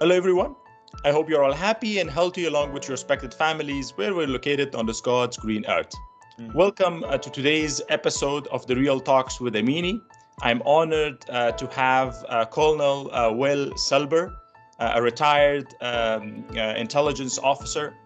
Hello, everyone. I hope you're all happy and healthy along with your respected families where we're located on this God's green earth. Welcome to today's episode of the Real Talks with Amini. I'm honored to have Colonel Will Selber, a retired intelligence officer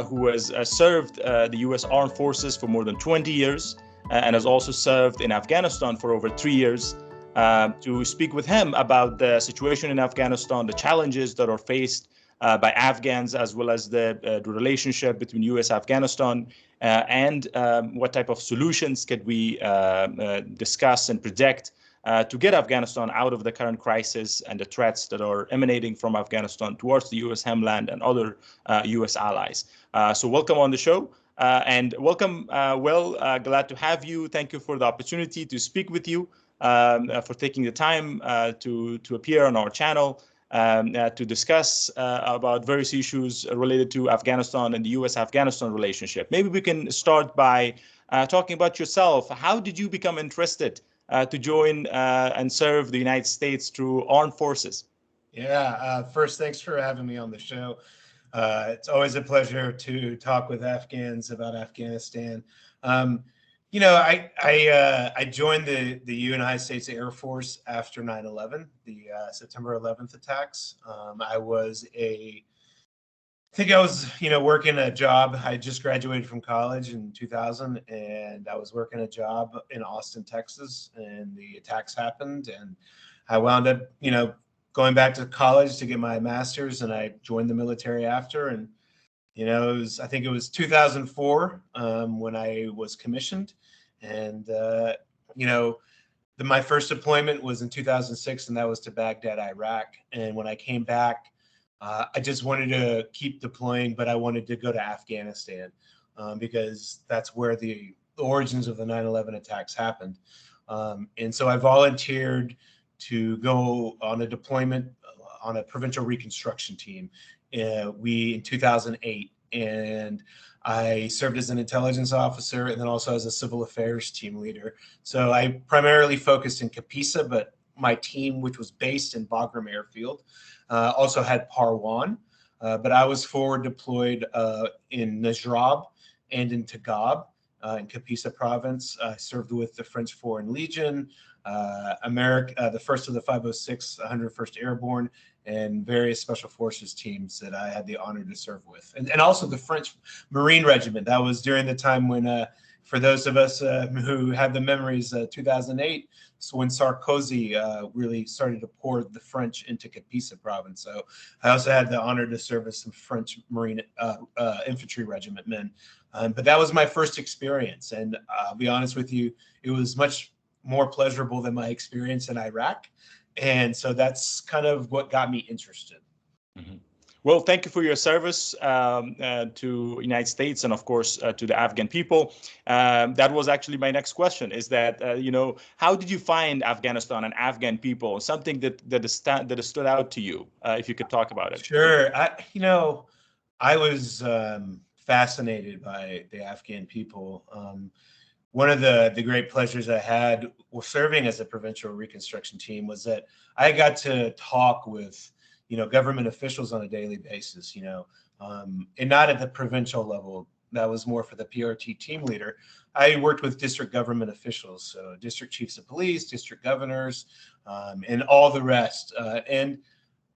who has served the U.S. Armed Forces for more than 20 years and has also served in Afghanistan for over 3 years. To speak with him about the situation in Afghanistan, the challenges that are faced by Afghans, as well as the relationship between U.S. Afghanistan, and what type of solutions could we discuss and project to get Afghanistan out of the current crisis and the threats that are emanating from Afghanistan towards the U.S. homeland and other U.S. allies. So welcome on the show. And welcome, Will. Glad to have you. Thank you for the opportunity to speak with you, for taking the time to appear on our channel to discuss about various issues related to Afghanistan and the U.S.-Afghanistan relationship. Maybe we can start by talking about yourself. How did you become interested to join and serve the United States through armed forces? Yeah, first, thanks for having me on the show. It's always a pleasure to talk with Afghans about Afghanistan. I joined the United States Air Force after 9/11, the September 11th attacks. I think I was, working a job. I just graduated from college in 2000, and I was working a job in Austin, Texas, and the attacks happened, and I wound up, going back to college to get my master's, and I joined the military after. And I think it was 2004 when I was commissioned, and my first deployment was in 2006, and that was to Baghdad, Iraq. And when I came back, I just wanted to keep deploying, but I wanted to go to Afghanistan because that's where the origins of the 9/11 attacks happened. And so I volunteered to go on a deployment on a provincial reconstruction team. In 2008, and I served as an intelligence officer and then also as a civil affairs team leader. So I primarily focused in Kapisa, but my team, which was based in Bagram Airfield, also had Parwan. But I was forward deployed in Najrab and in Tagab in Kapisa province. I served with the French Foreign Legion, the first of the 506, 101st Airborne, and various special forces teams that I had the honor to serve with. And also the French Marine Regiment. That was during the time when, for those of us who have the memories, 2008, so when Sarkozy really started to pour the French into Kapisa province. So I also had the honor to serve as some French Marine infantry regiment men. But that was my first experience. And I'll be honest with you, it was much more pleasurable than my experience in Iraq. And so that's kind of what got me interested. Mm-hmm. Well, thank you for your service to United States and, of course, to the Afghan people. That was actually my next question: is that how did you find Afghanistan and Afghan people? Something that stood out to you, if you could talk about it. Sure, I was fascinated by the Afghan people. One of the great pleasures I had while serving as a provincial reconstruction team was that I got to talk with government officials on a daily basis, and not at the provincial level. That was more for the PRT team leader. I worked with district government officials, so district chiefs of police, district governors, and all the rest. And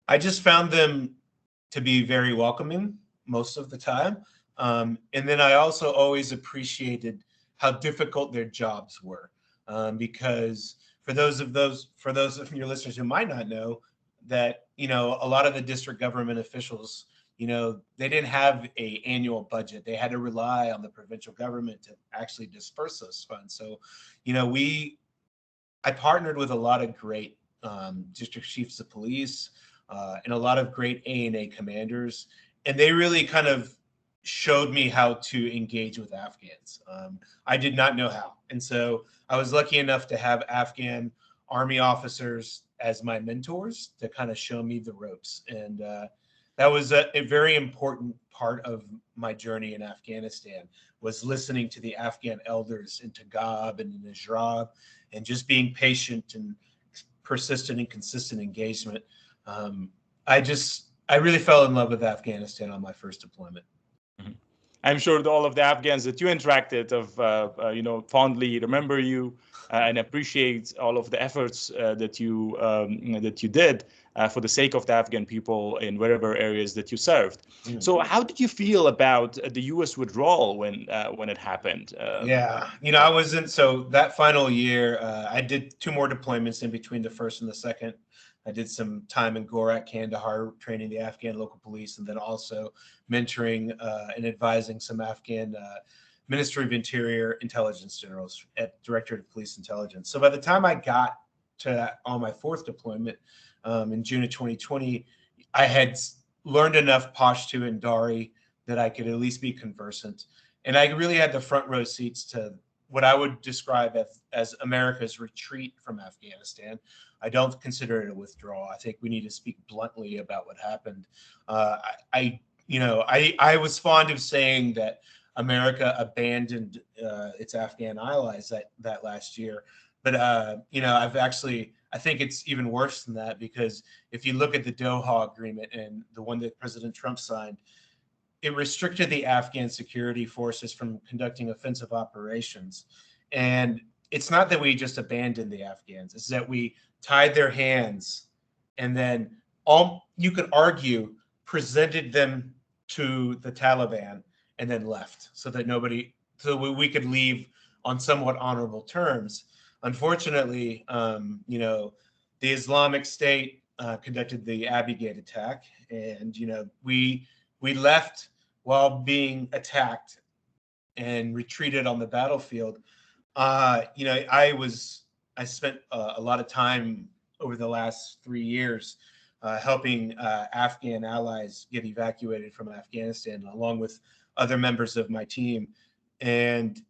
I just found them to be very welcoming most of the time. And then I also always appreciated how difficult their jobs were, because for those of your listeners who might not know, that a lot of the district government officials, they didn't have a annual budget. They had to rely on the provincial government to actually disperse those funds. So I partnered with a lot of great district chiefs of police and a lot of great A&A commanders, and they really kind of showed me how to engage with Afghans. I did not know how, and so I was lucky enough to have Afghan Army officers as my mentors to kind of show me the ropes. And that was a very important part of my journey in Afghanistan, was listening to the Afghan elders in Tagab and in Najrab, and just being patient and persistent and consistent engagement. I just I really fell in love with Afghanistan on my first deployment. Mhm. I'm sure that all of the Afghans that you interacted of, fondly remember you and appreciate all of the efforts that you did for the sake of the Afghan people in wherever areas that you served. So, how did you feel about the U.S. withdrawal when it happened? Yeah, I wasn't so that final year. I did 2 more deployments in between the first and the second. I did some time in Gorak, Kandahar, training the Afghan local police, and then also mentoring and advising some Afghan Ministry of Interior intelligence generals at Directorate of Police Intelligence. So by the time I got to on my fourth deployment in June of 2020, I had learned enough Pashto and Dari that I could at least be conversant. And I really had the front row seats to what I would describe as America's retreat from Afghanistan. I don't consider it a withdrawal. I think we need to speak bluntly about what happened. I was fond of saying that America abandoned its Afghan allies that last year. But I think it's even worse than that, because if you look at the Doha Agreement and the one that President Trump signed, it restricted the Afghan security forces from conducting offensive operations. And it's not that we just abandoned the Afghans, it's that we tied their hands and then you could argue presented them to the Taliban and then left so we could leave on somewhat honorable terms. Unfortunately, the Islamic State conducted the Abbey Gate attack, and we left while being attacked and retreated on the battlefield. I spent a lot of time over the last 3 years helping Afghan allies get evacuated from Afghanistan, along with other members of my team. And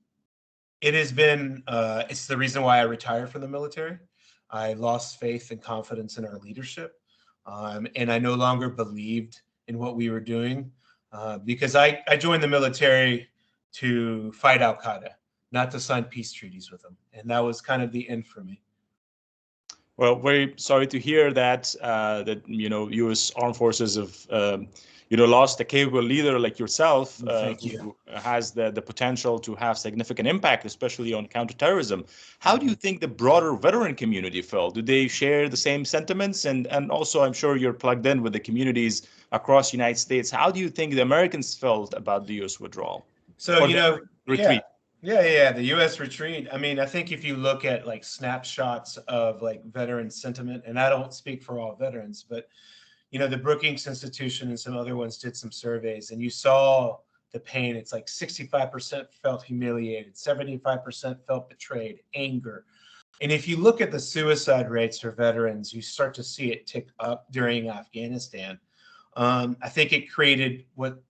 it has been, it's the reason why I retired from the military. I lost faith and confidence in our leadership. And I no longer believed in what we were doing. Because I joined the military to fight Al Qaeda, not to sign peace treaties with them, and that was kind of the end for me. Well, very sorry to hear that U.S. Armed Forces have lost a capable leader like yourself, who has the potential to have significant impact, especially on counterterrorism. How do you think the broader veteran community felt? Do they share the same sentiments? And also, I'm sure you're plugged in with the communities across the United States. How do you think the Americans felt about the U.S. withdrawal? So, retreat? Yeah, the U.S. retreat. I mean, I think if you look at like snapshots of like veteran sentiment, and I don't speak for all veterans, but the Brookings Institution and some other ones did some surveys, and you saw the pain. It's like 65% felt humiliated, 75% felt betrayed, anger. And if you look at the suicide rates for veterans, you start to see it tick up during Afghanistan. I think it created what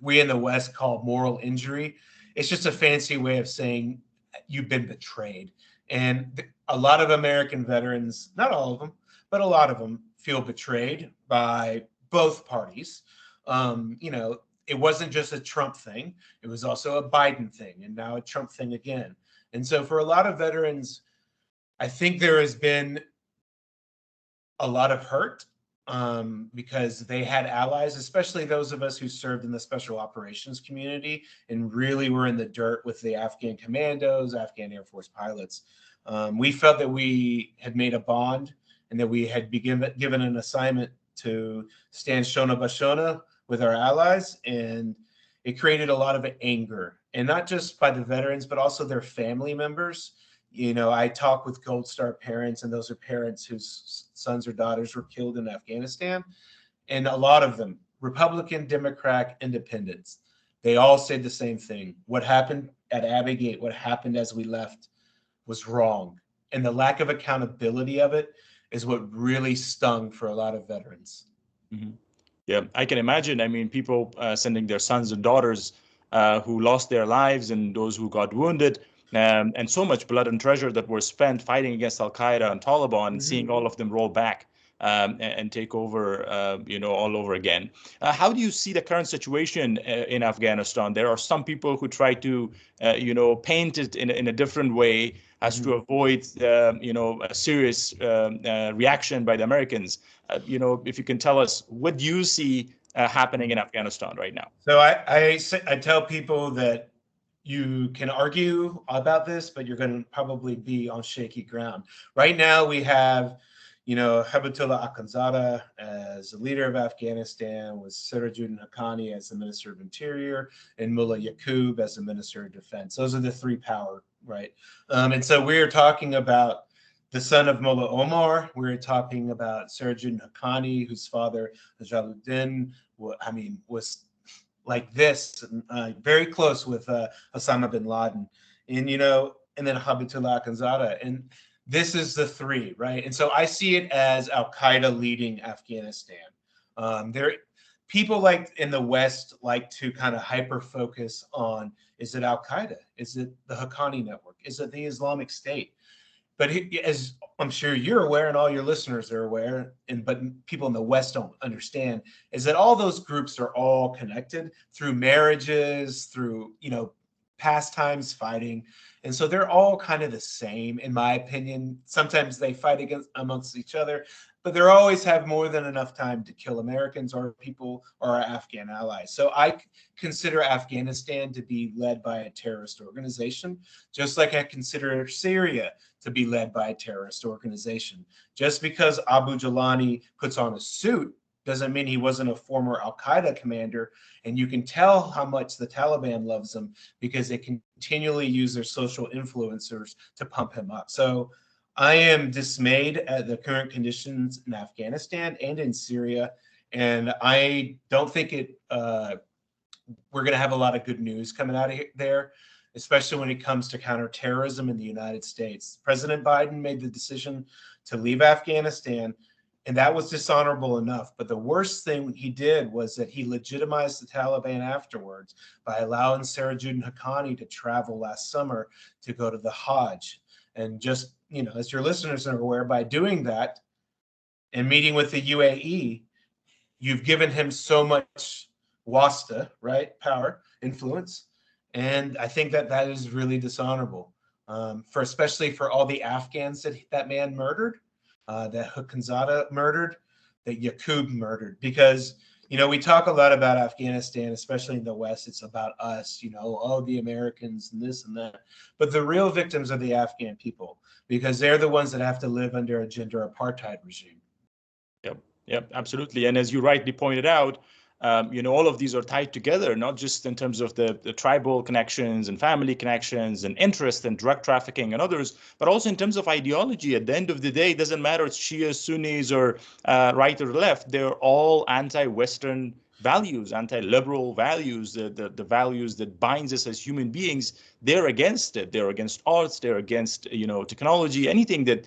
we in the West call moral injury. It's just a fancy way of saying you've been betrayed. And a lot of American veterans, not all of them, but a lot of them feel betrayed by both parties. It wasn't just a Trump thing. It was also a Biden thing, and now a Trump thing again. And so for a lot of veterans, I think there has been a lot of hurt because they had allies, especially those of us who served in the special operations community and really were in the dirt with the Afghan commandos, Afghan Air Force pilots. We felt that we had made a bond and that we had given an assignment to stand Shona Bashona with our allies. And it created a lot of anger, and not just by the veterans, but also their family members. I talk with Gold Star parents, and those are parents whose sons or daughters were killed in Afghanistan. And a lot of them, Republican, Democrat, Independents, they all said the same thing. What happened at Abbey Gate, what happened as we left, was wrong. And the lack of accountability of it is what really stung for a lot of veterans. Mm-hmm. Yeah, I can imagine. I mean, people sending their sons and daughters who lost their lives and those who got wounded. And so much blood and treasure that were spent fighting against Al Qaeda and Taliban, and seeing all of them roll back and take over, all over again. How do you see the current situation in Afghanistan? There are some people who try to, paint it in a different way. as to avoid, a serious reaction by the Americans. If you can tell us, what do you see happening in Afghanistan right now? So I tell people that you can argue about this, but you're going to probably be on shaky ground. Right now, we have, Habatullah Akhundzada as the leader of Afghanistan, with Sirajuddin Haqqani as the Minister of Interior, and Mullah Yaqub as the Minister of Defense. Those are the three power, right? And so we're talking about the son of Mullah Omar. We're talking about Sirajuddin Haqqani, whose father, Jaluddin, was like this, very close with Osama bin Laden, and then Habatullah Akhundzada. And this is the three, right? And so I see it as Al-Qaeda leading Afghanistan. People like in the West like to kind of hyper focus on, is it Al-Qaeda? Is it the Haqqani network? Is it the Islamic State? But as I'm sure you're aware, and all your listeners are aware, but people in the West don't understand, is that all those groups are all connected through marriages, through, pastimes, fighting. And so they're all kind of the same, in my opinion. Sometimes they fight amongst each other, but they always have more than enough time to kill Americans or people or our Afghan allies. So I consider Afghanistan to be led by a terrorist organization, just like I consider Syria to be led by a terrorist organization. Just because Abu Jalani puts on a suit doesn't mean he wasn't a former Al-Qaeda commander. And you can tell how much the Taliban loves him because they continually use their social influencers to pump him up. So I am dismayed at the current conditions in Afghanistan and in Syria. And I don't think we're going to have a lot of good news coming out of there, especially when it comes to counterterrorism in the United States. President Biden made the decision to leave Afghanistan, and that was dishonorable enough. But the worst thing he did was that he legitimized the Taliban afterwards by allowing Sirajuddin Haqqani to travel last summer to go to the Hajj. And just, as your listeners are aware, by doing that and meeting with the UAE, you've given him so much wasta, right? Power, influence. And I think that is really dishonorable, especially for all the Afghans that man murdered, that Haqqandzada murdered, that Yaqub murdered. Because, we talk a lot about Afghanistan, especially in the West. It's about us, the Americans and this and that. But the real victims are the Afghan people, because they're the ones that have to live under a gender apartheid regime. Yep, absolutely. And as you rightly pointed out, all of these are tied together, not just in terms of the tribal connections and family connections and interest in drug trafficking and others, but also in terms of ideology. At the end of the day, it doesn't matter it's Shia, Sunnis, or right or left. They're all anti-Western values, anti-liberal values, the values that binds us as human beings. They're against it. They're against arts. They're against technology, anything that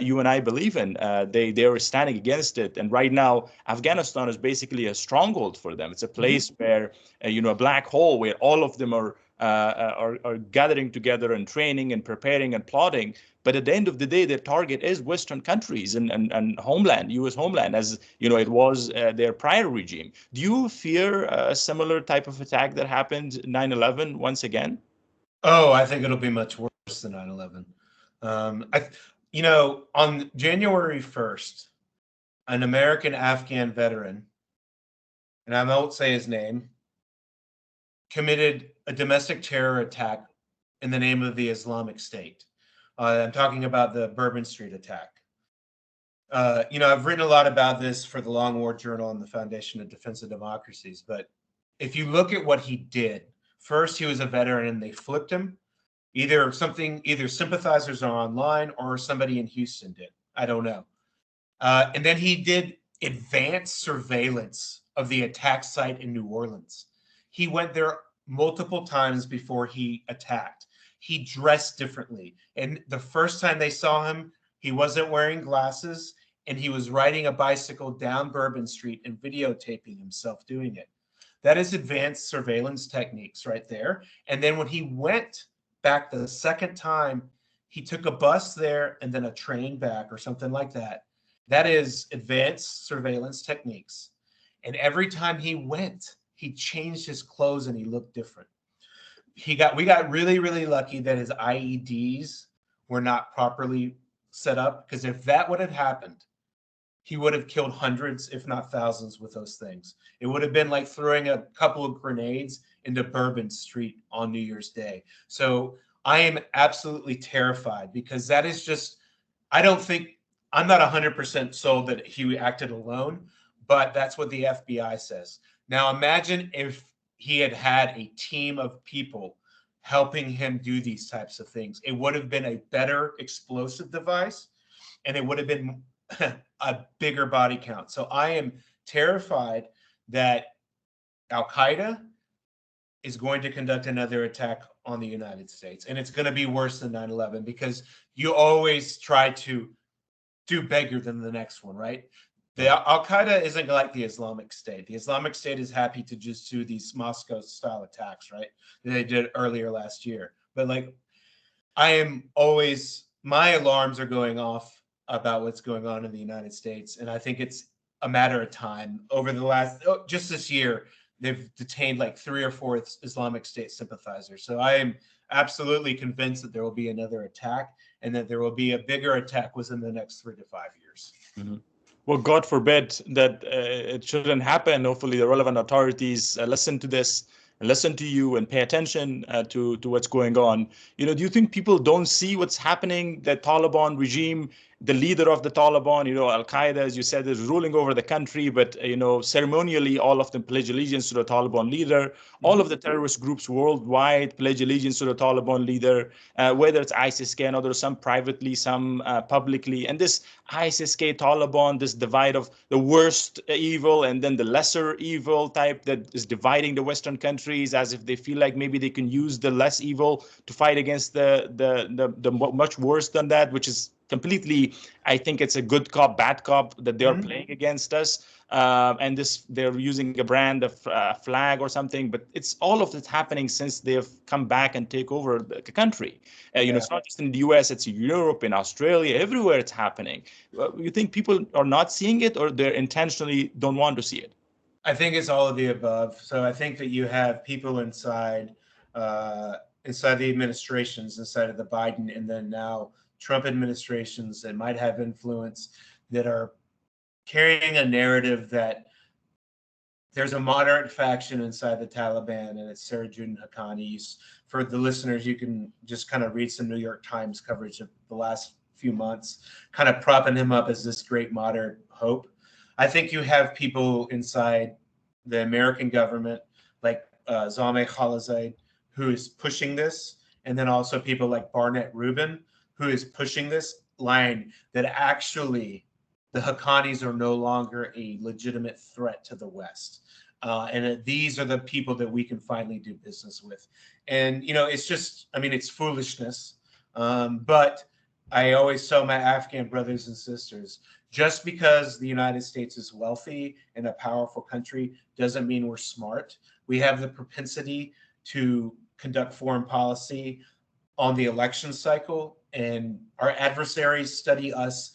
you and I believe in. They are standing against it. And right now, Afghanistan is basically a stronghold for them. It's a place where a black hole where all of them are gathering together and training and preparing and plotting. But at the end of the day, their target is Western countries and homeland, U.S. homeland, as it was their prior regime. Do you fear a similar type of attack that happened 9/11 once again? Oh, I think it'll be much worse than 9/11. On January 1st, an American Afghan veteran, and I won't say his name, committed a domestic terror attack in the name of the Islamic State. I'm talking about the Bourbon Street attack. I've written a lot about this for the Long War Journal and the Foundation of Defense of Democracies. But if you look at what he did, first he was a veteran and they flipped him. Either sympathizers are online or somebody in Houston did. I don't know. And then he did advanced surveillance of the attack site in New Orleans. He went there multiple times before he attacked. He dressed differently. And the first time they saw him, he wasn't wearing glasses and he was riding a bicycle down Bourbon Street and videotaping himself doing it. That is advanced surveillance techniques right there. And then when he went back the second time, he took a bus there and then a train back or something like that. That is advanced surveillance techniques. And every time he went, he changed his clothes and he looked different. We got really, really lucky that his IEDs were not properly set up. Because if that would have happened, he would have killed hundreds, if not thousands, with those things. It would have been like throwing a couple of grenades into Bourbon Street on New Year's Day. So I am absolutely terrified, because that is just, I don't think, I'm not 100% sold that he acted alone, but that's what the FBI says. Now imagine if he had had a team of people helping him do these types of things. It would have been a better explosive device, and it would have been a bigger body count. So I am terrified that Al-Qaeda is going to conduct another attack on the United States. And it's going to be worse than 9/11, because you always try to do bigger than the next one, right? The Al-Qaeda isn't like the Islamic State. The Islamic State is happy to just do these Moscow-style attacks, right? That they did earlier last year. But like, I am always, my alarms are going off about what's going on in the United States. And I think it's a matter of time. Over the last, just this year, they've detained like 3 or 4 Islamic State sympathizers. So I am absolutely convinced that there will be another attack, and that there will be a bigger attack within the next 3 to 5 years. Mm-hmm. Well, God forbid that it shouldn't happen. Hopefully, the relevant authorities listen to this, and listen to you, and pay attention to what's going on. You know, do you think people don't see what's happening? The Taliban regime, the leader of the Taliban, you know, Al-Qaeda, as you said, is ruling over the country, but, you know, ceremonially, all of them pledge allegiance to the Taliban leader. All of the terrorist groups worldwide pledge allegiance to the Taliban leader, whether it's ISIS-K and others, some privately, some publicly. And this ISIS-K Taliban, this divide of the worst evil and then the lesser evil type that is dividing the Western countries, as if they feel like maybe they can use the less evil to fight against the much worse than that, which is completely, I think it's a good cop, bad cop that they are playing against us. And this, they're using a brand of flag or something, but it's all of it happening since they've come back and take over the country. You know, it's not just in the US, it's in Europe, in Australia, everywhere it's happening. You think people are not seeing it, or they intentionally don't want to see it? I think it's all of the above. So I think that you have people inside the administrations, inside of the Biden and then now Trump administrations, that might have influence, that are carrying a narrative that there's a moderate faction inside the Taliban, and it's Sirajudin Haqqani. For the listeners, you can just kind of read some New York Times coverage of the last few months, kind of propping him up as this great moderate hope. I think you have people inside the American government, like Zalmay Khalilzad, who is pushing this, and then also people like Barnett Rubin, who is pushing this line that actually the Haqqanis are no longer a legitimate threat to the West. And these are the people that we can finally do business with. And, you know, it's just, I mean, it's foolishness. But I always tell my Afghan brothers and sisters, just because the United States is wealthy and a powerful country doesn't mean we're smart. We have the propensity to conduct foreign policy on the election cycle, and our adversaries study us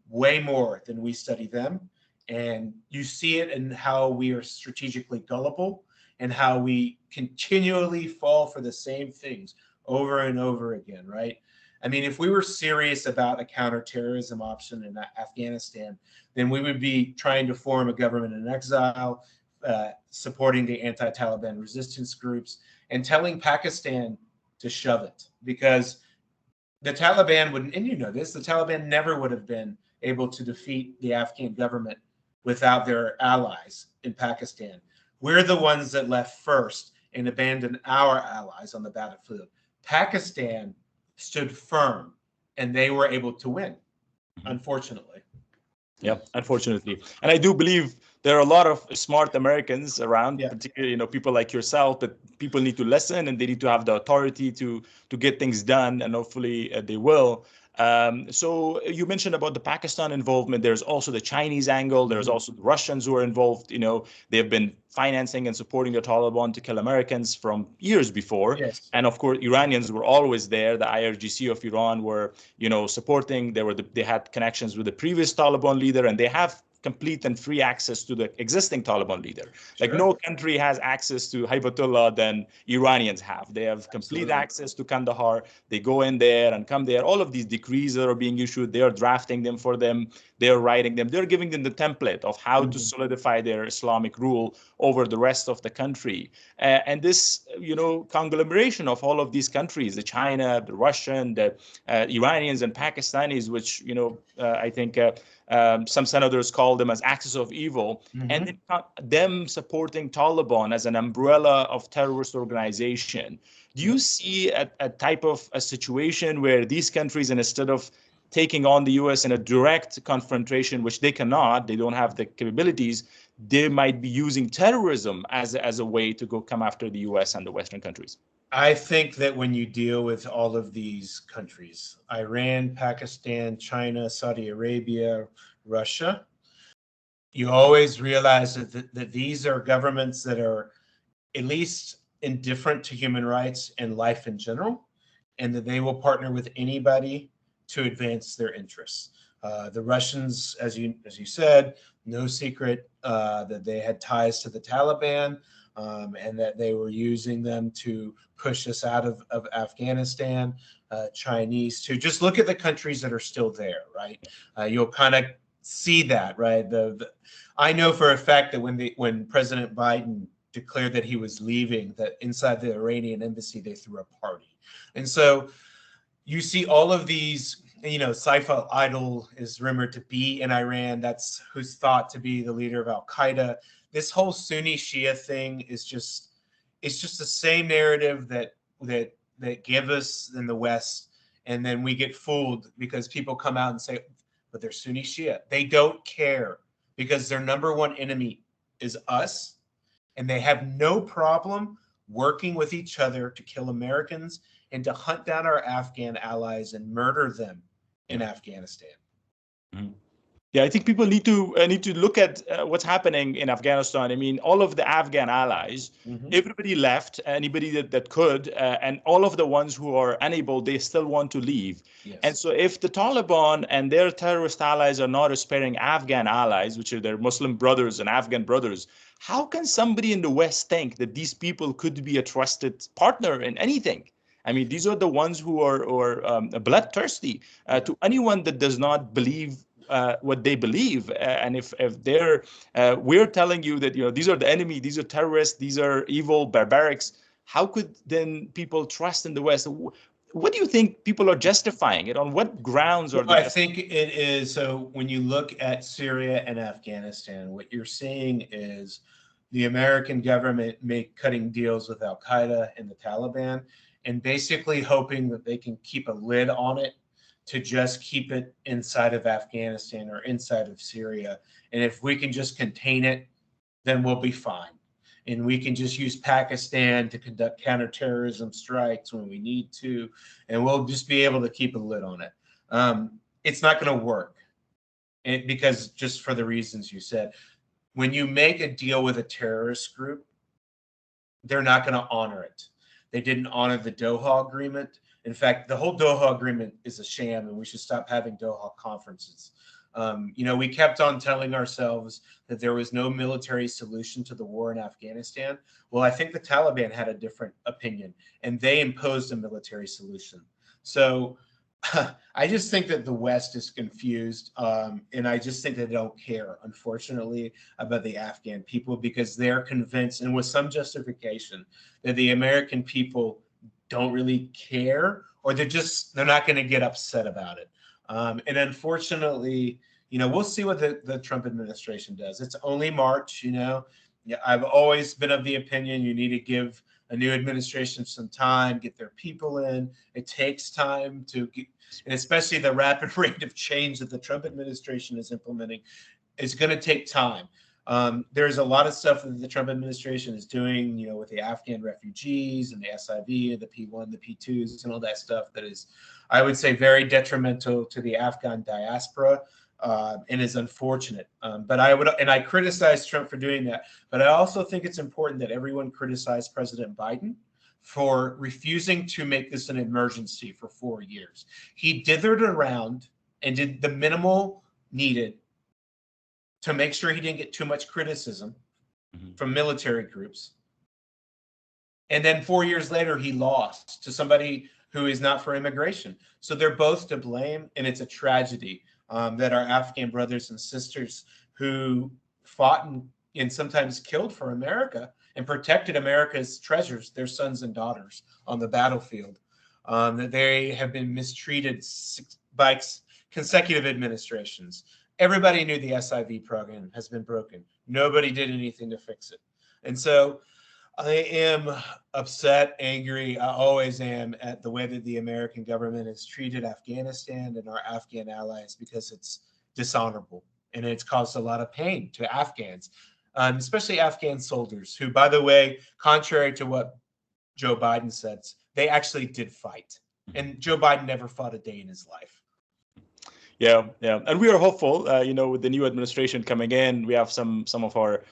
way more than we study them. And you see it in how we are strategically gullible, and how we continually fall for the same things over and over again, right? I mean, if we were serious about a counterterrorism option in Afghanistan, then we would be trying to form a government in exile, supporting the anti-Taliban resistance groups, and telling Pakistan to shove it. Because the Taliban wouldn't, and you know this, the Taliban never would have been able to defeat the Afghan government without their allies in Pakistan. We're the ones that left first and abandoned our allies on the battlefield. Pakistan stood firm, and they were able to win, unfortunately. Yeah, unfortunately. And I do believe there are a lot of smart Americans around, particularly, you know, people like yourself, that people need to listen, and they need to have the authority to get things done, and hopefully they will. So you mentioned about the Pakistan involvement. There's also the Chinese angle. There's also the Russians who are involved. You know, they've been financing and supporting the Taliban to kill Americans from years before. Yes. And of course, Iranians were always there. The IRGC of Iran were, you know, supporting. They had connections with the previous Taliban leader, and they have complete and free access to the existing Taliban leader. Like Sure. no country has access to Hibatullah than Iranians have. They have complete Absolutely. access to Kandahar. They go in there and come there. All of these decrees that are being issued, they are drafting them for them. They are writing them. They're giving them the template of how to solidify their Islamic rule over the rest of the country. And this, conglomeration of all of these countries, the China, the Russian, the Iranians and Pakistanis, which, I think some senators call them as axis of evil, and then them supporting Taliban as an umbrella of terrorist organization. Do you see a type of a situation where these countries, and instead of taking on the U.S. in a direct confrontation, which they cannot, they don't have the capabilities, they might be using terrorism as a way to come after the U.S. and the Western countries? I think that when you deal with all of these countries, Iran, Pakistan, China, Saudi Arabia, Russia, you always realize that these are governments that are at least indifferent to human rights and life in general, and that they will partner with anybody to advance their interests. The Russians, as you said, no secret that they had ties to the Taliban, and that they were using them to push us out of Afghanistan. Chinese too. Just look at the countries that are still there, right? You'll kind of see that, right? I know for a fact that when President Biden declared that he was leaving, that inside the Iranian embassy they threw a party, and so you see all of these. Saif al-Idol is rumored to be in Iran. That's who's thought to be the leader of Al-Qaeda. This whole Sunni Shia thing is it's just the same narrative that give us in the West, and then we get fooled because people come out and say, but they're Sunni Shia. They don't care because their number one enemy is us, and they have no problem working with each other to kill Americans and to hunt down our Afghan allies and murder them in Afghanistan. Mm-hmm. Yeah, I think people need to look at what's happening in Afghanistan. I mean, all of the Afghan allies, everybody left, anybody that could, and all of the ones who are unable, they still want to leave. Yes. And so if the Taliban and their terrorist allies are not sparing Afghan allies, which are their Muslim brothers and Afghan brothers, how can somebody in the West think that these people could be a trusted partner in anything? I mean, these are the ones who are bloodthirsty to anyone that does not believe what they believe. And if they're, we're telling you that, these are the enemy, these are terrorists, these are evil barbarics, how could then people trust in the West? What do you think people are justifying it on? What grounds are they? I think it is, so when you look at Syria and Afghanistan, what you're seeing is the American government cutting deals with Al-Qaeda and the Taliban, and basically hoping that they can keep a lid on it to just keep it inside of Afghanistan or inside of Syria. And if we can just contain it, then we'll be fine. And we can just use Pakistan to conduct counterterrorism strikes when we need to, and we'll just be able to keep a lid on it. It's not going to work, because just for the reasons you said. When you make a deal with a terrorist group, they're not going to honor it. They didn't honor the Doha Agreement. In fact, the whole Doha Agreement is a sham, and we should stop having Doha conferences. We kept on telling ourselves that there was no military solution to the war in Afghanistan. Well, I think the Taliban had a different opinion, and they imposed a military solution. So I just think that the West is confused, and I just think that they don't care, unfortunately, about the Afghan people, because they're convinced, and with some justification, that the American people don't really care, or they're not going to get upset about it. And unfortunately, we'll see what the Trump administration does. It's only March, I've always been of the opinion you need to give a new administration some time, get their people in. It takes time and especially the rapid rate of change that the Trump administration is implementing, is going to take time. There's a lot of stuff that the Trump administration is doing, with the Afghan refugees and the SIV and the P1, the P2s, and all that stuff that is, I would say, very detrimental to the Afghan diaspora, and is unfortunate. But I criticize Trump for doing that. But I also think it's important that everyone criticize President Biden for refusing to make this an emergency for 4 years. He dithered around and did the minimal needed to make sure he didn't get too much criticism from military groups. And then 4 years later, he lost to somebody who is not for immigration. So they're both to blame, and it's a tragedy that our Afghan brothers and sisters who fought and sometimes killed for America and protected America's treasures, their sons and daughters on the battlefield, that they have been mistreated by consecutive administrations. Everybody knew the SIV program has been broken. Nobody did anything to fix it. And so I am upset, angry. I always am at the way that the American government has treated Afghanistan and our Afghan allies, because it's dishonorable and it's caused a lot of pain to Afghans, especially Afghan soldiers who, by the way, contrary to what Joe Biden said, they actually did fight. And Joe Biden never fought a day in his life. Yeah, yeah, and we are hopeful. With the new administration coming in, we have some of our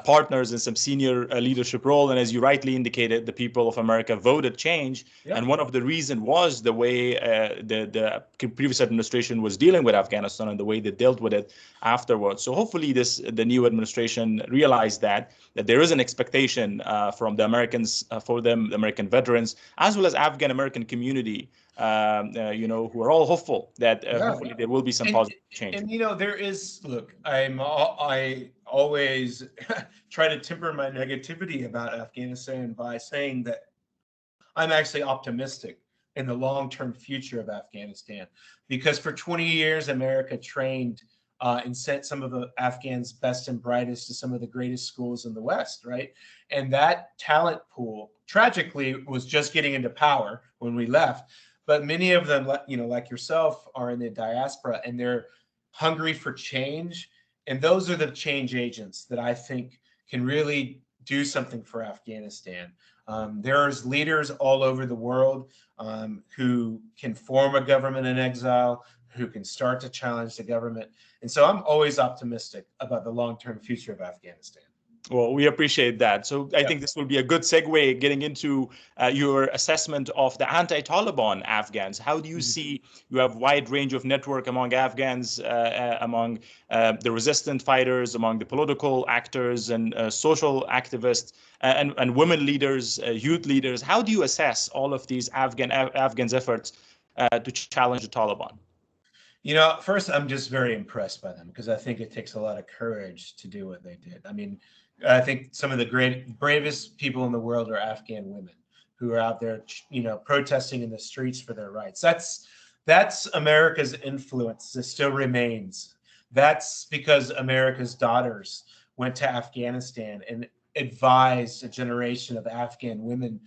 partners in some senior leadership role, and as you rightly indicated, the people of America voted change, and one of the reason was the way the previous administration was dealing with Afghanistan and the way they dealt with it afterwards. So hopefully, the new administration realized that there is an expectation from the Americans, for them, the American veterans, as well as Afghan American community. Who are all hopeful that hopefully there will be some positive change. And there is, look, I always try to temper my negativity about Afghanistan by saying that I'm actually optimistic in the long-term future of Afghanistan, because for 20 years America trained and sent some of the Afghans' best and brightest to some of the greatest schools in the West, right? And that talent pool, tragically, was just getting into power when we left. But many of them, like yourself, are in the diaspora, and they're hungry for change. And those are the change agents that I think can really do something for Afghanistan. There's leaders all over the world who can form a government in exile, who can start to challenge the government. And so I'm always optimistic about the long-term future of Afghanistan. Well, we appreciate that. So I think this will be a good segue getting into your assessment of the anti-Taliban Afghans. How do you see, you have wide range of network among Afghans, among the resistant fighters, among the political actors and social activists and women leaders, youth leaders. How do you assess all of these Afghans' efforts to challenge the Taliban? First, I'm just very impressed by them, because I think it takes a lot of courage to do what they did. I mean, I think some of the bravest people in the world are Afghan women who are out there, protesting in the streets for their rights. That's America's influence. It still remains. That's because America's daughters went to Afghanistan and advised a generation of Afghan women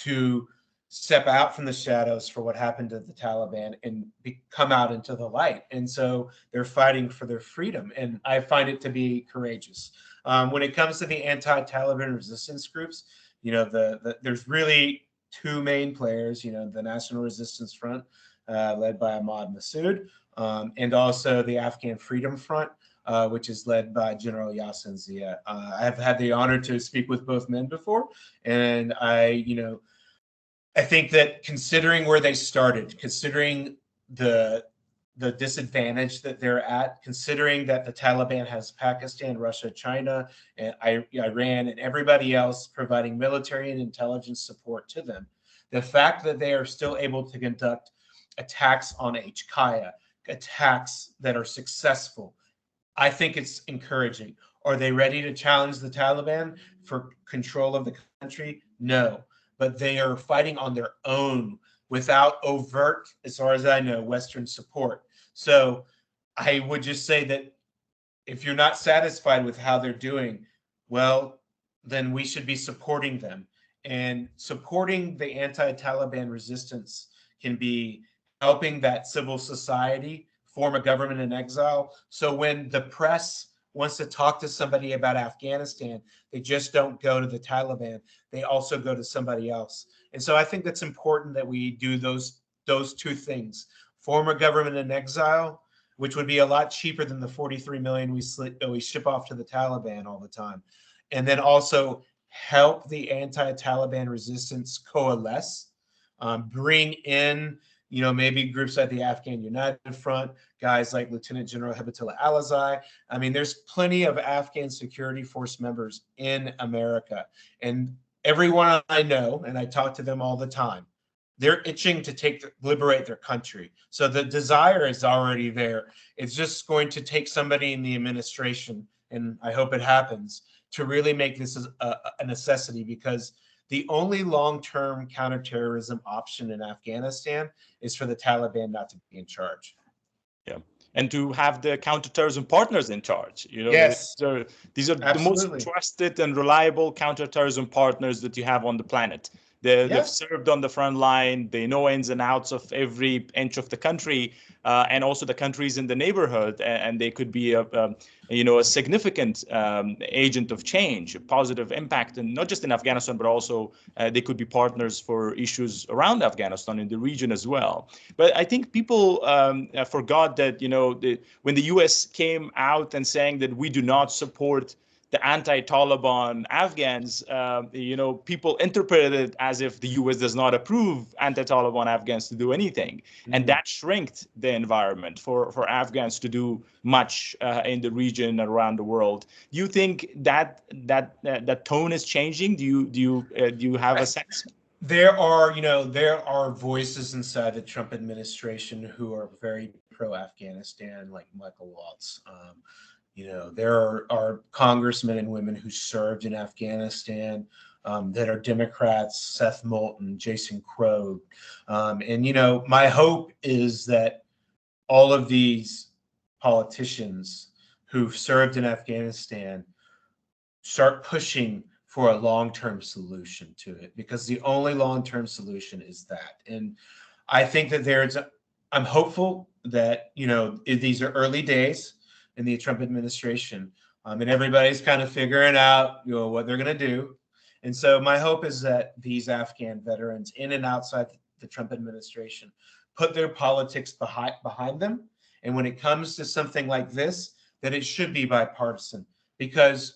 to step out from the shadows for what happened to the Taliban and come out into the light. And so they're fighting for their freedom. And I find it to be courageous. When it comes to the anti-Taliban resistance groups, there's really two main players, the National Resistance Front, led by Ahmad Massoud, and also the Afghan Freedom Front, which is led by General Yassin Zia. I have had the honor to speak with both men before, and I think that, considering where they started, considering the disadvantage that they're at, considering that the Taliban has Pakistan, Russia, China, and Iran, and everybody else providing military and intelligence support to them, the fact that they are still able to conduct attacks on H-Kaya, attacks that are successful, I think it's encouraging. Are they ready to challenge the Taliban for control of the country? No. But they are fighting on their own without overt, as far as I know, Western support. So I would just say that if you're not satisfied with how they're doing, well, then we should be supporting them. And supporting the anti-Taliban resistance can be helping that civil society form a government in exile. So when the press wants to talk to somebody about Afghanistan, they just don't go to the Taliban. They also go to somebody else. And so I think that's important that we do those two things. Form a government in exile, which would be a lot cheaper than the 43 million we ship off to the Taliban all the time. And then also help the anti-Taliban resistance coalesce, bring in maybe groups like the Afghan United Front, guys like Lieutenant General Hibatullah Alizai. I mean, there's plenty of Afghan security force members in America. And everyone I know, and I talk to them all the time, they're itching to liberate their country. So the desire is already there. It's just going to take somebody in the administration, and I hope it happens, to really make this a necessity, because the only long-term counterterrorism option in Afghanistan is for the Taliban not to be in charge. Yeah. And to have the counterterrorism partners in charge. Yes. These are the most trusted and reliable counterterrorism partners that you have on the planet. They've served on the front line. They know ins and outs of every inch of the country, and also the countries in the neighborhood. And they could be a significant agent of change, a positive impact, and not just in Afghanistan, but also they could be partners for issues around Afghanistan in the region as well. But I think people forgot that when the U.S. came out and saying that we do not support the anti-Taliban Afghans, people interpreted it as if the U.S. does not approve anti-Taliban Afghans to do anything. Mm-hmm. And that shrinked the environment for Afghans to do much in the region and around the world. Do you think that tone is changing? Do you have a sense? There are voices inside the Trump administration who are very pro-Afghanistan, like Michael Waltz. There are congressmen and women who served in Afghanistan that are Democrats, Seth Moulton, Jason Crow. And my hope is that all of these politicians who've served in Afghanistan start pushing for a long-term solution to it, because the only long-term solution is that. And I think that I'm hopeful that, these are early days in the Trump administration, and everybody's kind of figuring out, what they're going to do. And so my hope is that these Afghan veterans in and outside the Trump administration put their politics behind them. And when it comes to something like this, that it should be bipartisan, because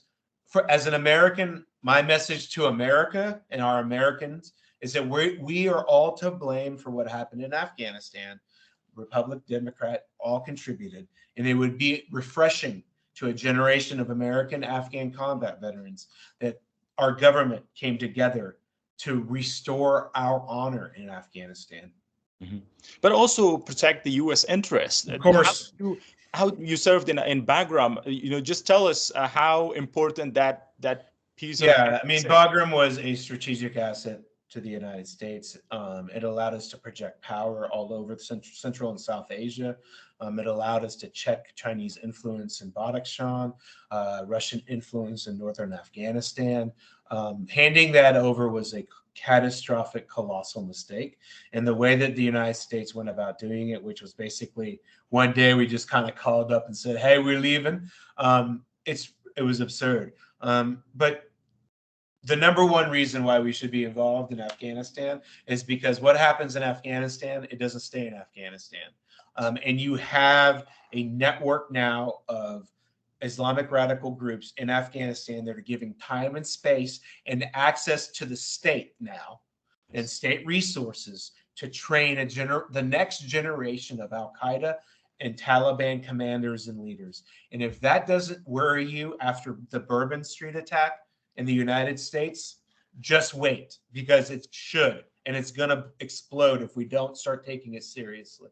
as an American, my message to America and our Americans is that we are all to blame for what happened in Afghanistan. Republican, Democrat, all contributed. And it would be refreshing to a generation of American Afghan combat veterans that our government came together to restore our honor in Afghanistan. Mm-hmm. But also protect the U.S. interest. Of course. How you served in Bagram, just tell us how important that piece of... Yeah, I mean, Bagram was a strategic asset to the United States. It allowed us to project power all over Central and South Asia. It allowed us to check Chinese influence in Badakhshan, Russian influence in northern Afghanistan. Handing that over was a catastrophic, colossal mistake. And the way that the United States went about doing it, which was basically one day we just kind of called up and said, hey, we're leaving. It was absurd. But the number one reason why we should be involved in Afghanistan is because what happens in Afghanistan, it doesn't stay in Afghanistan. And you have a network now of Islamic radical groups in Afghanistan that are giving time and space and access to the state now and state resources to train the next generation of Al-Qaeda and Taliban commanders and leaders. And if that doesn't worry you after the Bourbon Street attack in the United States, just wait, because it should, and it's going to explode if we don't start taking it seriously.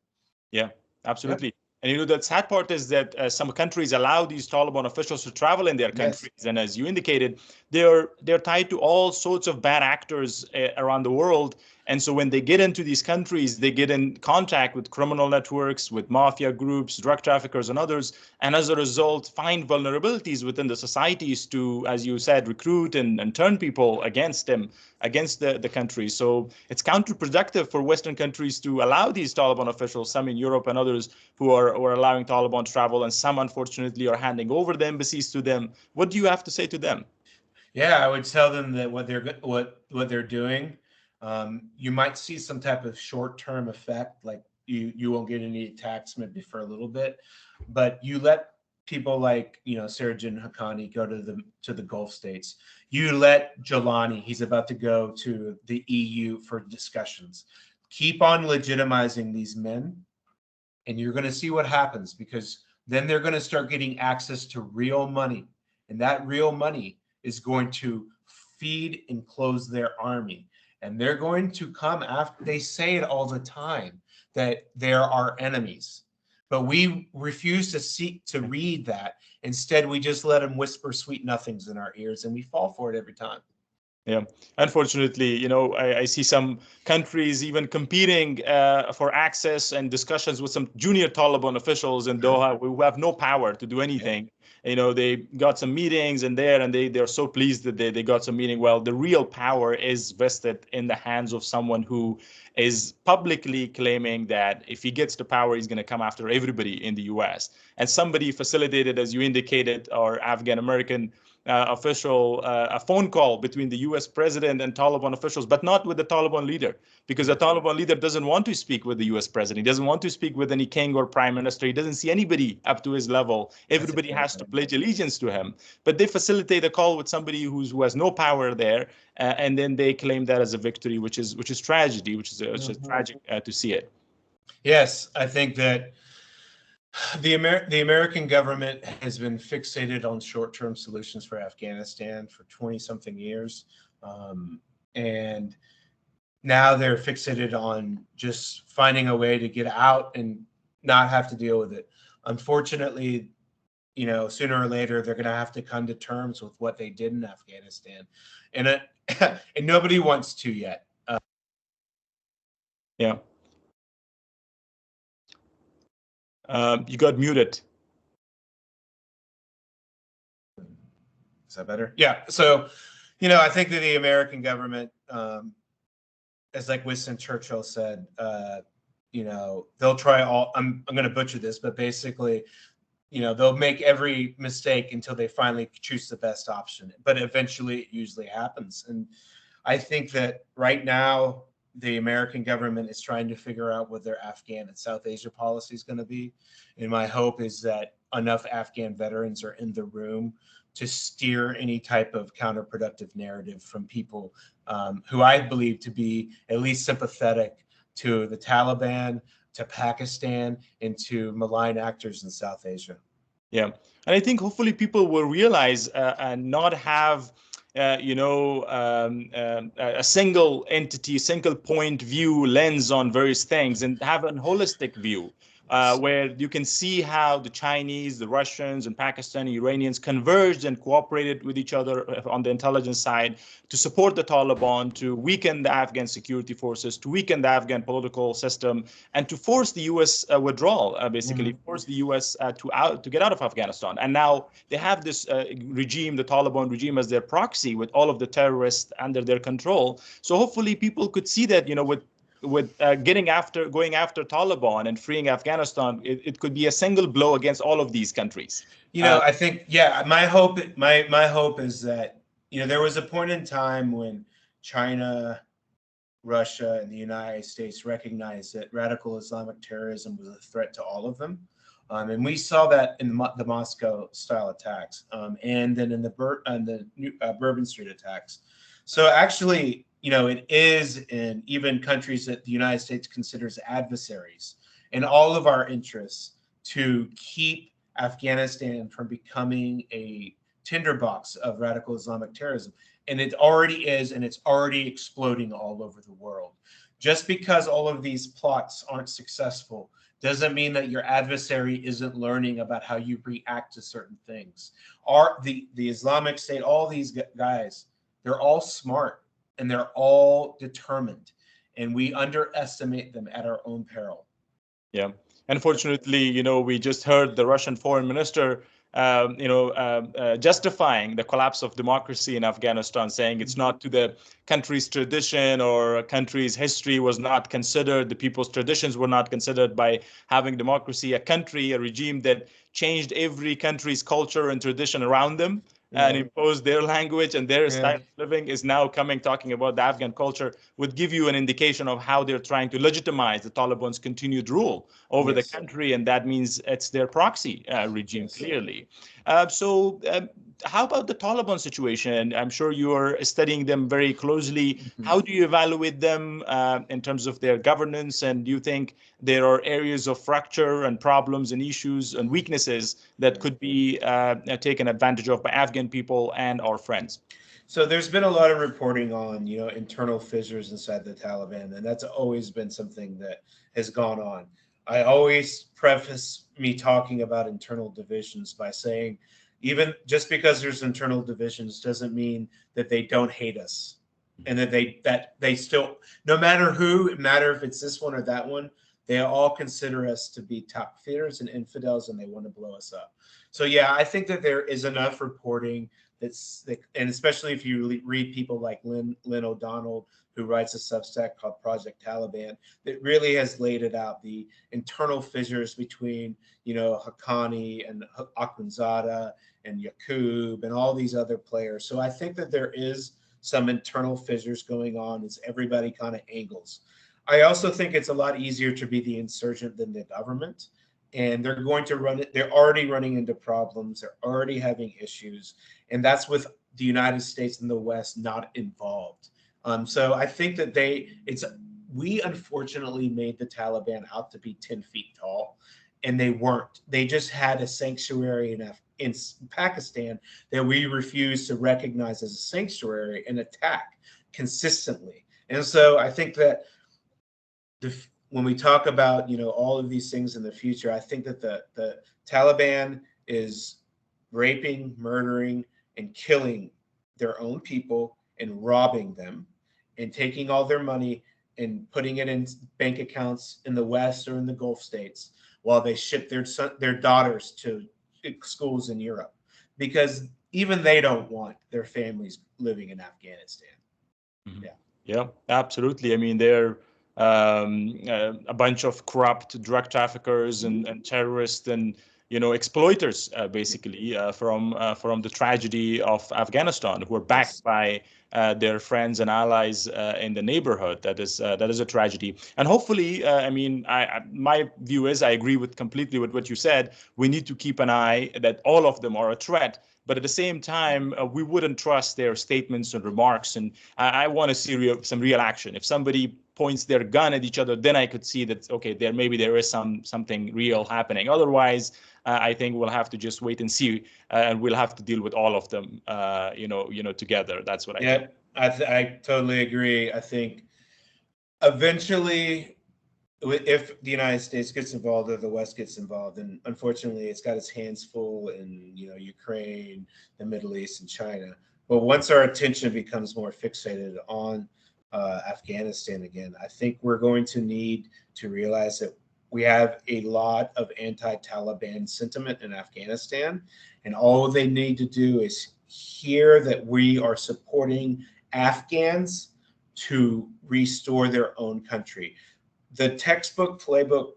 Yeah, absolutely. Yep. And the sad part is that some countries allow these Taliban officials to travel in their countries. Yes. And as you indicated, they're tied to all sorts of bad actors around the world. And so when they get into these countries, they get in contact with criminal networks, with mafia groups, drug traffickers, and others. And as a result, find vulnerabilities within the societies to, as you said, recruit and turn people against them, against the country. So it's counterproductive for Western countries to allow these Taliban officials, some in Europe and others, who are allowing Taliban to travel, and some, unfortunately, are handing over the embassies to them. What do you have to say to them? Yeah, I would tell them that what they're doing, you might see some type of short-term effect, like you won't get any attacks maybe for a little bit, but you let people like Sirajin Haqqani go to the Gulf states. You let Jolani, he's about to go to the EU for discussions. keep on legitimizing these men, and you're going to see what happens, because then they're going to start getting access to real money. And that real money is going to feed and close their army. And they're going to come after. They say it all the time that they're our enemies. But we refuse to seek to read that. Instead, we just let them whisper sweet nothings in our ears, and we fall for it every time. Yeah, unfortunately, I see some countries even competing for access and discussions with some junior Taliban officials in Doha who have no power to do anything. They got some meetings and they're so pleased that they got some meeting. Well, the real power is vested in the hands of someone who is publicly claiming that if he gets the power, he's going to come after everybody in the US. And somebody facilitated, as you indicated, our Afghan American official, a phone call between the US president and Taliban officials, but not with the Taliban leader, because the Taliban leader doesn't want to speak with the US president. He doesn't want to speak with any king or prime minister. He doesn't see anybody up to his level. Everybody has to pledge allegiance to him. But they facilitate a call with somebody who has no power there, and then they claim that as a victory, which is tragedy, which is tragic to see it. Yes, I think that the American government has been fixated on short-term solutions for Afghanistan for 20-something years. And now they're fixated on just finding a way to get out and not have to deal with it. Unfortunately, sooner or later, they're going to have to come to terms with what they did in Afghanistan. And and nobody wants to yet. Yeah. You got muted. Is that better? Yeah. So, I think that the American government, as like Winston Churchill said, they'll try all. I'm going to butcher this, but basically, they'll make every mistake until they finally choose the best option. But eventually, it usually happens. And I think that right now, the American government is trying to figure out what their Afghan and South Asia policy is going to be. And my hope is that enough Afghan veterans are in the room to steer any type of counterproductive narrative from people who I believe to be at least sympathetic to the Taliban, to Pakistan, and to malign actors in South Asia. Yeah, and I think hopefully people will realize and not have a single entity, single point view lens on various things, and have a holistic view where you can see how the Chinese, the Russians, and Pakistani Iranians converged and cooperated with each other on the intelligence side to support the Taliban, to weaken the Afghan security forces, to weaken the Afghan political system, and to force the U.S. Withdrawal, basically force the U.S. to get out of Afghanistan. And now they have this regime, the Taliban regime, as their proxy with all of the terrorists under their control. So hopefully people could see that, with going after Taliban and freeing Afghanistan, it could be a single blow against all of these countries. I think, my hope is that, there was a point in time when China, Russia, and the United States recognized that radical Islamic terrorism was a threat to all of them. And we saw that in the Moscow-style attacks, and then in the Bourbon Street attacks. So actually, it is in even countries that the United States considers adversaries, in all of our interests to keep Afghanistan from becoming a tinderbox of radical Islamic terrorism. And it already is, and it's already exploding all over the world. Just because all of these plots aren't successful doesn't mean that your adversary isn't learning about how you react to certain things. The Islamic State, all these guys, they're all smart and they're all determined, and we underestimate them at our own peril. Yeah. Unfortunately, we just heard the Russian foreign minister justifying the collapse of democracy in Afghanistan, saying it's not to the country's tradition, or a country's history was not considered, the people's traditions were not considered by having democracy. A regime that changed every country's culture and tradition around them and imposed their language and their style of living is now talking about the Afghan culture, would give you an indication of how they're trying to legitimize the Taliban's continued rule over the country. And that means it's their proxy regime, clearly. So how about the Taliban situation? I'm sure you are studying them very closely. Mhm. How do you evaluate them in terms of their governance? And do you think there are areas of fracture and problems and issues and weaknesses that could be taken advantage of by Afghan people and our friends? So there's been a lot of reporting on, internal fissures inside the Taliban, and that's always been something that has gone on. I always preface me talking about internal divisions by saying, even just because there's internal divisions doesn't mean that they don't hate us, and that they still, no matter who, no matter if it's this one or that one, they all consider us to be top feeders and infidels, and they want to blow us up. So yeah, I think that there is enough reporting and especially if you read people like Lynn O'Donnell, who writes a Substack called Project Taliban, that really has laid it out, the internal fissures between, Haqqani and Akhundzada and Yaqub and all these other players. So I think that there is some internal fissures going on as everybody kind of angles. I also think it's a lot easier to be the insurgent than the government. And they're going to run it. They're already running into problems. They're already having issues. And that's with the United States and the West not involved. So I think that we unfortunately made the Taliban out to be 10 feet tall, and they weren't. They just had a sanctuary in Pakistan that we refused to recognize as a sanctuary and attack consistently. And so I think that when we talk about all of these things in the future, I think that the Taliban is raping, murdering, and killing their own people and robbing them and taking all their money and putting it in bank accounts in the West or in the Gulf states while they ship their daughters to schools in Europe, because even they don't want their families living in Afghanistan. Mhm. Yeah. Yeah, absolutely. I mean, they're a bunch of corrupt drug traffickers and terrorists and exploiters, basically from the tragedy of Afghanistan, who are backed Yes. by their friends and allies in the neighborhood. That is a tragedy. And hopefully, I mean, my view is I agree with completely with what you said. We need to keep an eye that all of them are a threat. But at the same time, we wouldn't trust their statements and remarks. And I want to see some real action. If somebody points their gun at each other, then I could see that, okay, maybe there is something real happening. Otherwise, I think we'll have to just wait and see, and we'll have to deal with all of them, together. That's what I think. Yeah, I totally agree. I think eventually, if the United States gets involved or the West gets involved, and unfortunately, it's got its hands full in Ukraine, the Middle East, and China. But once our attention becomes more fixated on Afghanistan again, I think we're going to need to realize that we have a lot of anti-Taliban sentiment in Afghanistan, and all they need to do is hear that we are supporting Afghans to restore their own country. The textbook playbook,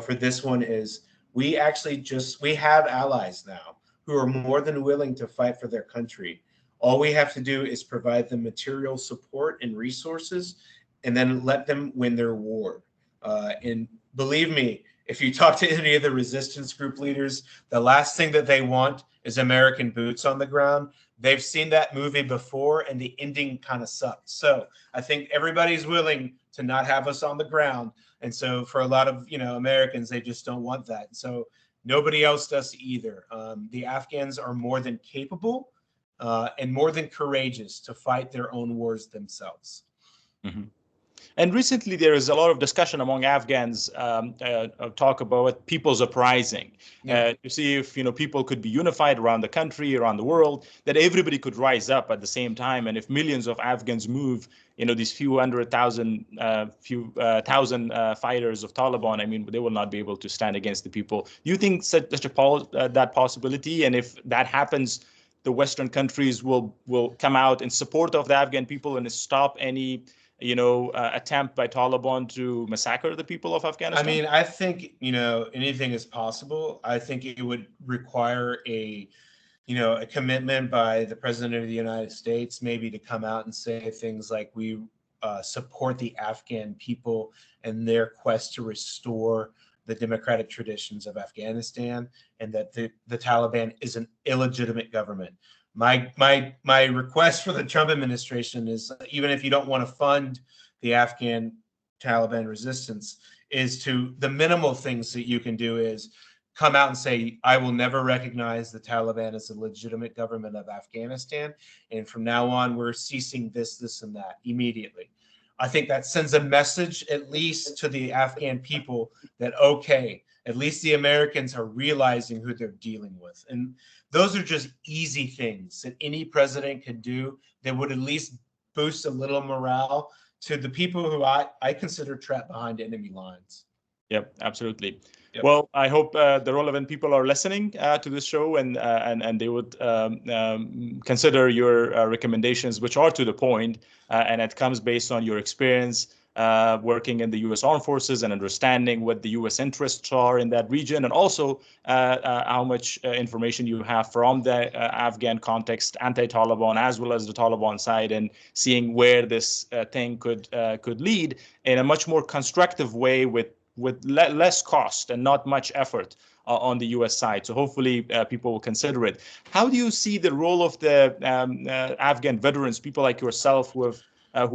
for this one is we have allies now who are more than willing to fight for their country. All we have to do is provide them material support and resources, and then let them win their war. And believe me, if you talk to any of the resistance group leaders, the last thing that they want is American boots on the ground. They've seen that movie before, and the ending kind of sucked. So I think everybody's willing to not have us on the ground. And so for a lot of Americans, they just don't want that. So nobody else does either. The Afghans are more than capable and more than courageous to fight their own wars themselves. Mhm. And recently, there is a lot of discussion among Afghans, talk about people's uprising, Yeah. to see if people could be unified around the country, around the world, that everybody could rise up at the same time. And if millions of Afghans move, these few hundred thousand, thousand fighters of Taliban, I mean, they will not be able to stand against the people. Do you think that possibility? And if that happens, the Western countries will come out in support of the Afghan people and stop any attempt by Taliban to massacre the people of I Afghanistan? mean, I think, anything is possible. I think it would require a commitment by the president of the United States, maybe to come out and say things like we support the Afghan people and their quest to restore the democratic traditions of Afghanistan, and that the Taliban is an illegitimate government. My request for the Trump administration is, even if you don't want to fund the Afghan Taliban resistance, is to the minimal things that you can do is come out and say, I will never recognize the Taliban as a legitimate government of Afghanistan. And from now on, we're ceasing this, and that immediately. I think that sends a message, at least to the Afghan people, that, okay, at least the Americans are realizing who they're dealing with. And those are just easy things that any president could do that would at least boost a little morale to the people who I consider trapped behind enemy lines. Yep, absolutely. Yep. Well, I hope the relevant people are listening to this show, and they would consider your recommendations, which are to the point, and it comes based on your experience working in the U.S. Armed Forces and understanding what the U.S. interests are in that region, and also how much information you have from the Afghan context, anti-Taliban, as well as the Taliban side, and seeing where this thing could lead in a much more constructive way with less cost and not much effort on the U.S. side. So hopefully people will consider it. How do you see the role of the Afghan veterans, people like yourself who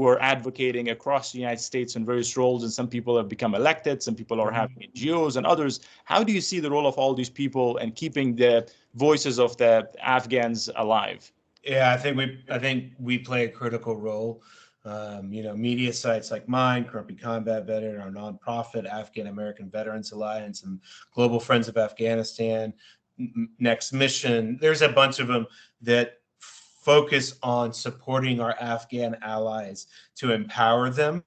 are advocating across the United States in various roles, and some people have become elected, some people are having NGOs and others. How do you see the role of all these people and keeping the voices of the Afghans alive? Yeah, I think we play a critical role. Media sites like mine, Grumpy Combat Veteran, our nonprofit Afghan American Veterans Alliance, and Global Friends of Afghanistan, Next Mission. There's a bunch of them that focus on supporting our Afghan allies to empower them,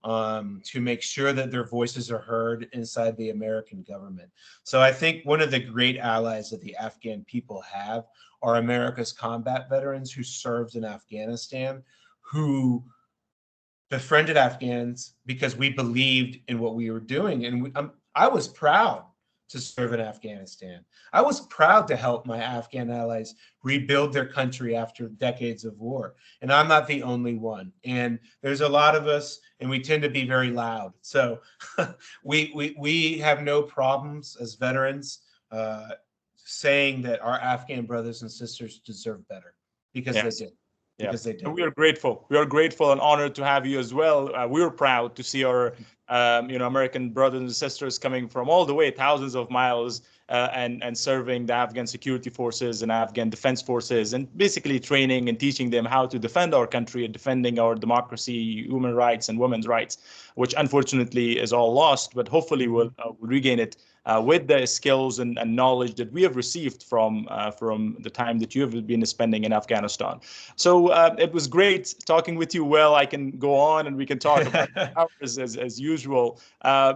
to make sure that their voices are heard inside the American government. So I think one of the great allies that the Afghan people have are America's combat veterans who served in Afghanistan, who befriended Afghans because we believed in what we were doing. And I was proud to serve in Afghanistan. I was proud to help my Afghan allies rebuild their country after decades of war. And I'm not the only one. And there's a lot of us, and we tend to be very loud. So we have no problems as veterans saying that our Afghan brothers and sisters deserve better, because they did. Because they did. We are grateful. We are grateful and honored to have you as well. We are proud to see our, American brothers and sisters coming from all the way, thousands of miles, and serving the Afghan security forces and Afghan defense forces, and basically training and teaching them how to defend our country and defending our democracy, human rights, and women's rights, which unfortunately is all lost. But hopefully we'll regain it with the skills and knowledge that we have received from the time that you have been spending in Afghanistan. So it was great talking with you. Well, I can go on and we can talk about hours as usual.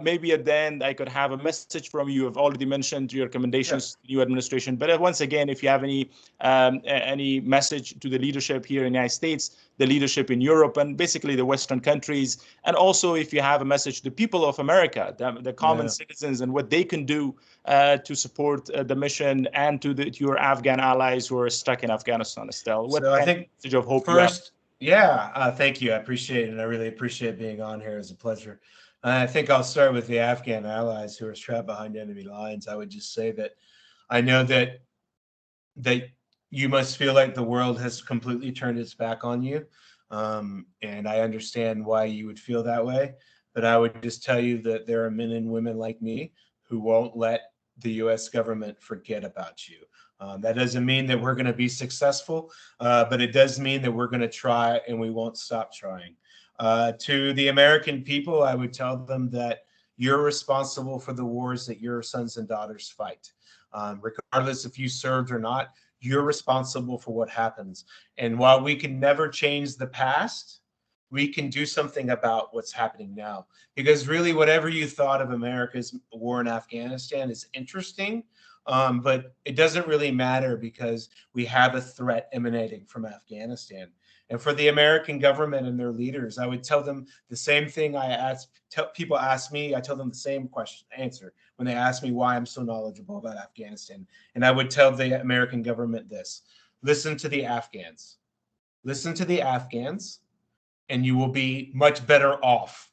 Maybe at the end I could have a message from you. I've already mentioned your recommendations to the new administration, but once again, if you have any message to the leadership here in the United States, the leadership in Europe, and basically the Western countries, and also if you have a message to the people of America, the common citizens, and what they can do to support the mission, and to your Afghan allies who are stuck in Afghanistan still. What I think message of hope first, thank you. I appreciate it. And I really appreciate being on here. It's a pleasure. I think I'll start with the Afghan allies who are trapped behind enemy lines. I would just say that I know that you must feel like the world has completely turned its back on you. And I understand why you would feel that way. But I would just tell you that there are men and women like me who won't let the U.S. government forget about you. That doesn't mean that we're going to be successful, but it does mean that we're going to try, and we won't stop trying. To the American people, I would tell them that you're responsible for the wars that your sons and daughters fight. Regardless if you served or not, you're responsible for what happens. And while we can never change the past, we can do something about what's happening now. Because really, whatever you thought of America's war in Afghanistan is interesting, but it doesn't really matter, because we have a threat emanating from Afghanistan. And for the American government and their leaders, I would tell them the same thing people ask me. I tell them the same answer when they ask me why I'm so knowledgeable about Afghanistan. And I would tell the American government this: listen to the Afghans. Listen to the Afghans, and you will be much better off.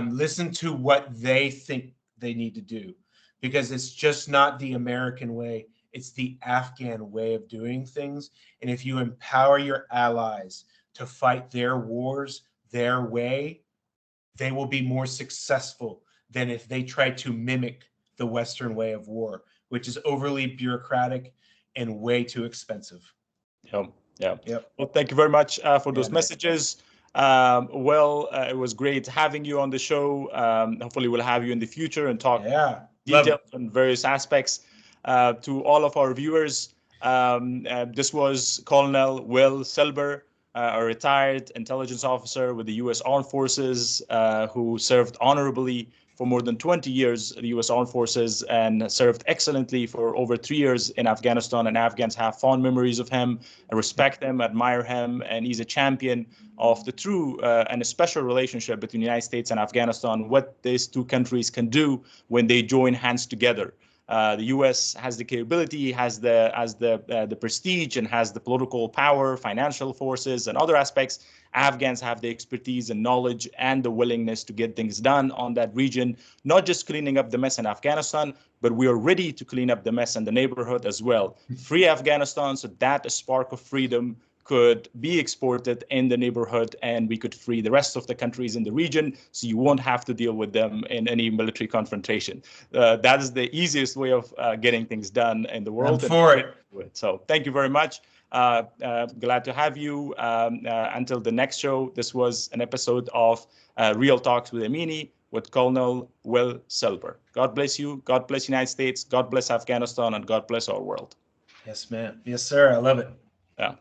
Listen to what they think they need to do, because it's just not the American way. It's the Afghan way of doing things. And if you empower your allies to fight their wars their way, they will be more successful than if they try to mimic the Western way of war, which is overly bureaucratic and way too expensive. Yeah, yeah. Yep. Well, thank you very much for those man. messages. It was great having you on the show. Hopefully, we'll have you in the future and talk details on various aspects. To all of our viewers, this was Colonel Will Selber, a retired intelligence officer with the U.S. Armed Forces, who served honorably for more than 20 years in the U.S. Armed Forces and served excellently for over 3 years in Afghanistan. And Afghans have fond memories of him, respect him, admire him, and he's a champion of the true and a special relationship between the United States and Afghanistan, what these two countries can do when they join hands together. The U.S. has the capability, has the prestige, and has the political power, financial forces, and other aspects. Afghans have the expertise and knowledge and the willingness to get things done on that region, not just cleaning up the mess in Afghanistan, but we are ready to clean up the mess in the neighborhood as well. Free Afghanistan so that a spark of freedom could be exported in the neighborhood, and we could free the rest of the countries in the region so you won't have to deal with them in any military confrontation. That is the easiest way of getting things done in the world. I'm for it. So thank you very much. Glad to have you. Until the next show, this was an episode of Real Talks with Amini with Colonel Will Selber. God bless you. God bless the United States. God bless Afghanistan, and God bless our world. Yes, ma'am. Yes, sir. I love it. Yeah.